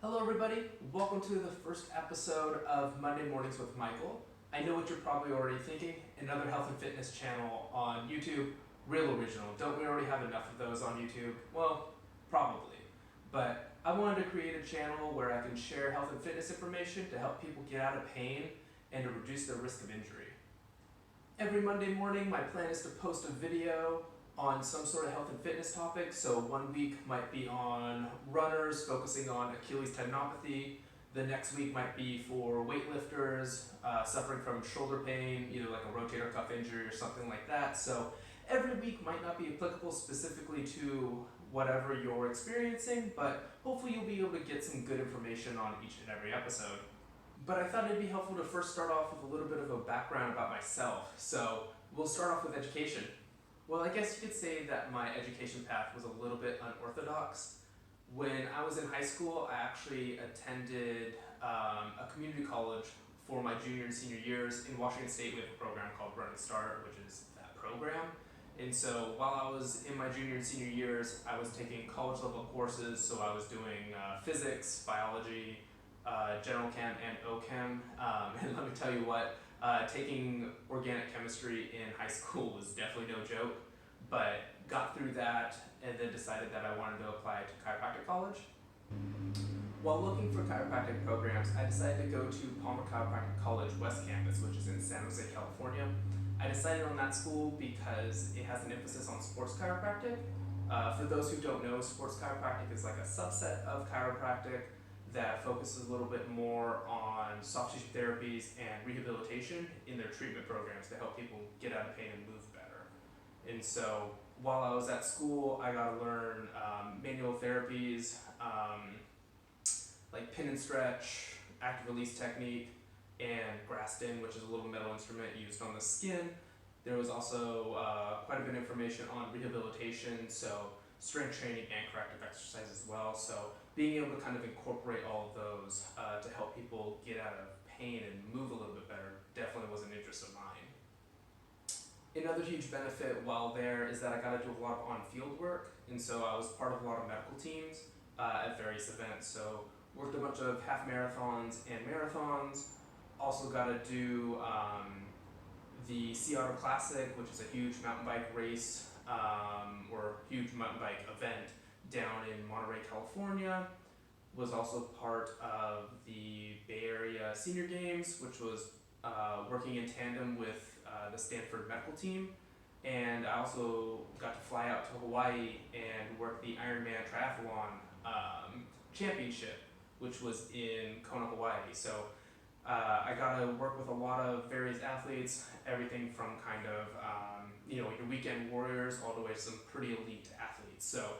Hello everybody, welcome to the first episode of Monday Mornings with Michael. I know what you're probably already thinking, another health and fitness channel on YouTube, real original. Don't we already have enough of those on YouTube? Well, probably. But I wanted to create a channel where I can share health and fitness information to help people get out of pain and to reduce their risk of injury. Every Monday morning, my plan is to post a video on some sort of health and fitness topic. So one week might be on runners, focusing on Achilles tendinopathy. The next week might be for weightlifters suffering from shoulder pain, either like a rotator cuff injury or something like that. So every week might not be applicable specifically to whatever you're experiencing, but hopefully you'll be able to get some good information on each and every episode. But I thought it'd be helpful to first start off with a little bit of a background about myself. So we'll start off with education. Well, I guess you could say that my education path was a little bit unorthodox. When I was in high school, I actually attended a community college for my junior and senior years. In Washington State, we have a program called Running Start, which is that program. And so while I was in my junior and senior years, I was taking college level courses. So I was doing physics, biology, general chem, and OChem. And let me tell you what, taking organic chemistry in high school was definitely no joke, but got through that and then decided that I wanted to apply to chiropractic college. While looking for chiropractic programs, I decided to go to Palmer Chiropractic College West campus, which is in San Jose, California. I decided on that school because it has an emphasis on sports chiropractic. For those who don't know, sports chiropractic is like a subset of chiropractic that focuses a little bit more on soft tissue therapies and rehabilitation in their treatment programs to help people get out of pain and move better. And so while I was at school, I got to learn manual therapies, like pin and stretch, active release technique, and Graston, which is a little metal instrument used on the skin. There was also quite a bit of information on rehabilitation, so strength training and corrective exercise as well. So being able to kind of incorporate all of those to help people get out of pain and move a little bit better definitely was an interest of mine. Another huge benefit while there is that I got to do a lot of on-field work, and so I was part of a lot of medical teams at various events. So worked a bunch of half marathons and marathons. Also got to do the Sea Otter Classic, which is a huge mountain bike race or huge mountain bike event down in Monterey, California. Was also part of the Bay Area Senior Games, which was working in tandem with the Stanford medical team. And I also got to fly out to Hawaii and work the Ironman Triathlon Championship, which was in Kona, Hawaii. So I got to work with a lot of various athletes, everything from kind of your weekend warriors all the way to some pretty elite athletes. So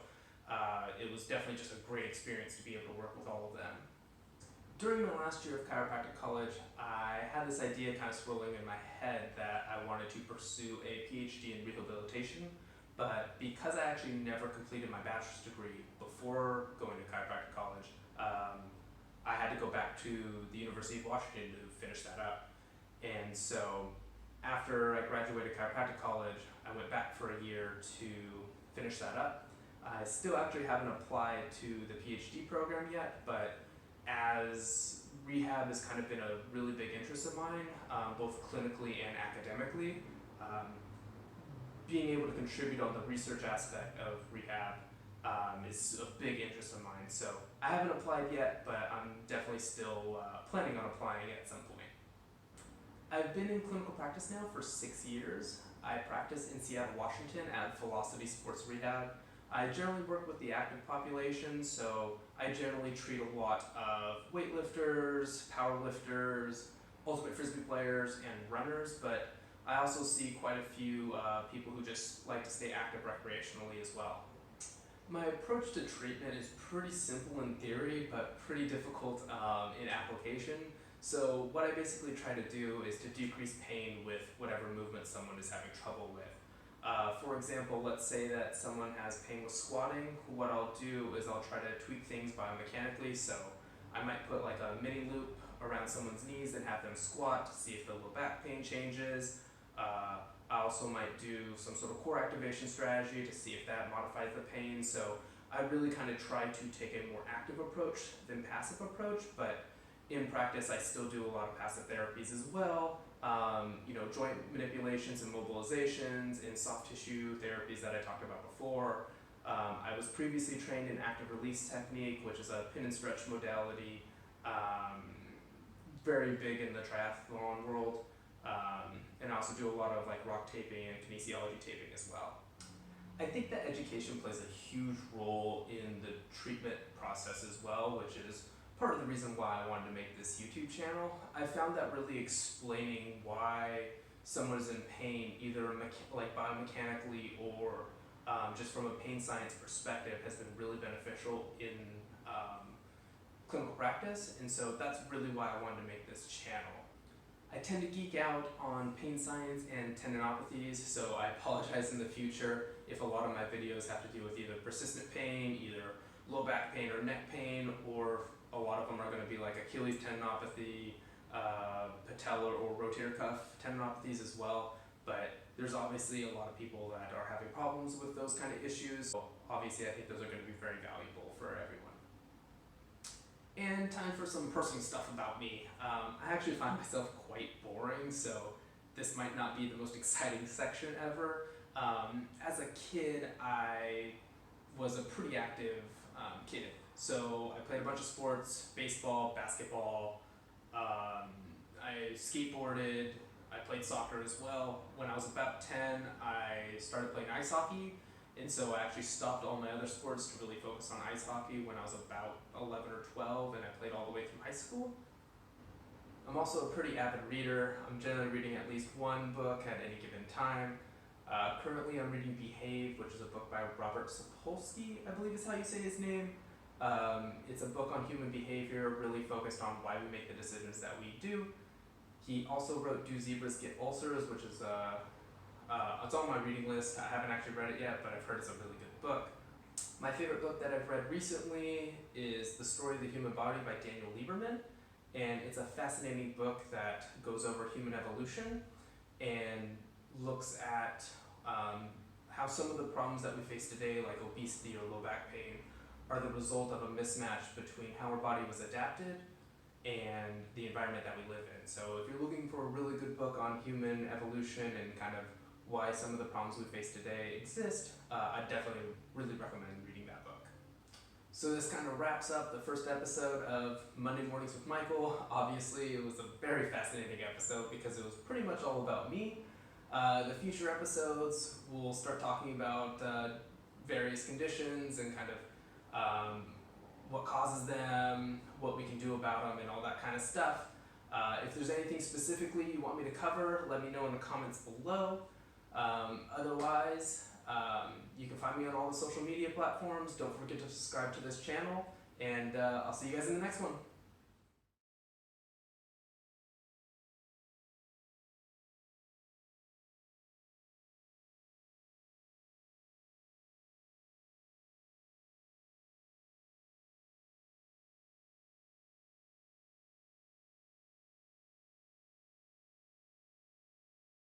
it was definitely just a great experience to be able to work with all of them. During my last year of chiropractic college, I had this idea kind of swirling in my head that I wanted to pursue a PhD in rehabilitation, but because I actually never completed my bachelor's degree before going to chiropractic college, I had to go back to the University of Washington to finish that up. And so after I graduated chiropractic college, I went back for a year to finish that up. I still actually haven't applied to the PhD program yet, but as rehab has kind of been a really big interest of mine, both clinically and academically, being able to contribute on the research aspect of rehab is a big interest of mine. So I haven't applied yet, but I'm definitely still planning on applying at some point. I've been in clinical practice now for 6 years. I practice in Seattle, Washington at Velocity Sports Rehab. I generally work with the active population, so I generally treat a lot of weightlifters, powerlifters, ultimate frisbee players, and runners, but I also see quite a few people who just like to stay active recreationally as well. My approach to treatment is pretty simple in theory, but pretty difficult in application. So what I basically try to do is to decrease pain with whatever movement someone is having trouble with. For example, let's say that someone has pain with squatting. What I'll do is I'll try to tweak things biomechanically. So I might put like a mini loop around someone's knees and have them squat to see if the low back pain changes. I also might do some sort of core activation strategy to see if that modifies the pain. So I really kind of try to take a more active approach than passive approach, but in practice I still do a lot of passive therapies as well. Joint manipulations and mobilizations and soft tissue therapies that I talked about before. I was previously trained in active release technique, which is a pin and stretch modality, very big in the triathlon world. And I also do a lot of like rock taping and kinesiology taping as well. I think that education plays a huge role in the treatment process as well, which is part of the reason why I wanted to make this YouTube channel. I found that really explaining why someone is in pain, either like biomechanically or just from a pain science perspective, has been really beneficial in clinical practice, and so that's really why I wanted to make this channel. I tend to geek out on pain science and tendinopathies, so I apologize in the future if a lot of my videos have to do with either persistent pain, either low back pain or neck pain, or a lot of them are going to be like Achilles tendinopathy, patellar or rotator cuff tendinopathies as well. But there's obviously a lot of people that are having problems with those kind of issues. So obviously I think those are going to be very valuable for everyone. And time for some personal stuff about me. I actually find myself quite boring, so this might not be the most exciting section ever. As a kid, I was a pretty active kid. So I played a bunch of sports: baseball, basketball, I skateboarded, I played soccer as well. When I was about 10, I started playing ice hockey, and so I actually stopped all my other sports to really focus on ice hockey when I was about 11 or 12, and I played all the way through high school. I'm also a pretty avid reader. I'm generally reading at least one book at any given time. Currently I'm reading Behave, which is a book by Robert Sapolsky, I believe is how you say his name. It's a book on human behavior, really focused on why we make the decisions that we do. He also wrote Do Zebras Get Ulcers, which is it's on my reading list. I haven't actually read it yet, but I've heard it's a really good book. My favorite book that I've read recently is The Story of the Human Body by Daniel Lieberman, and it's a fascinating book that goes over human evolution and looks at how some of the problems that we face today, like obesity or low back pain, are the result of a mismatch between how our body was adapted and the environment that we live in. So if you're looking for a really good book on human evolution and kind of why some of the problems we face today exist, I definitely really recommend reading that book. So this kind of wraps up the first episode of Monday Mornings with Michael. Obviously, it was a very fascinating episode because it was pretty much all about me. The future episodes, we'll start talking about various conditions and kind of what causes them, what we can do about them, and all that kind of stuff. If there's anything specifically you want me to cover, let me know in the comments below. Otherwise, you can find me on all the social media platforms. Don't forget to subscribe to this channel, and I'll see you guys in the next one.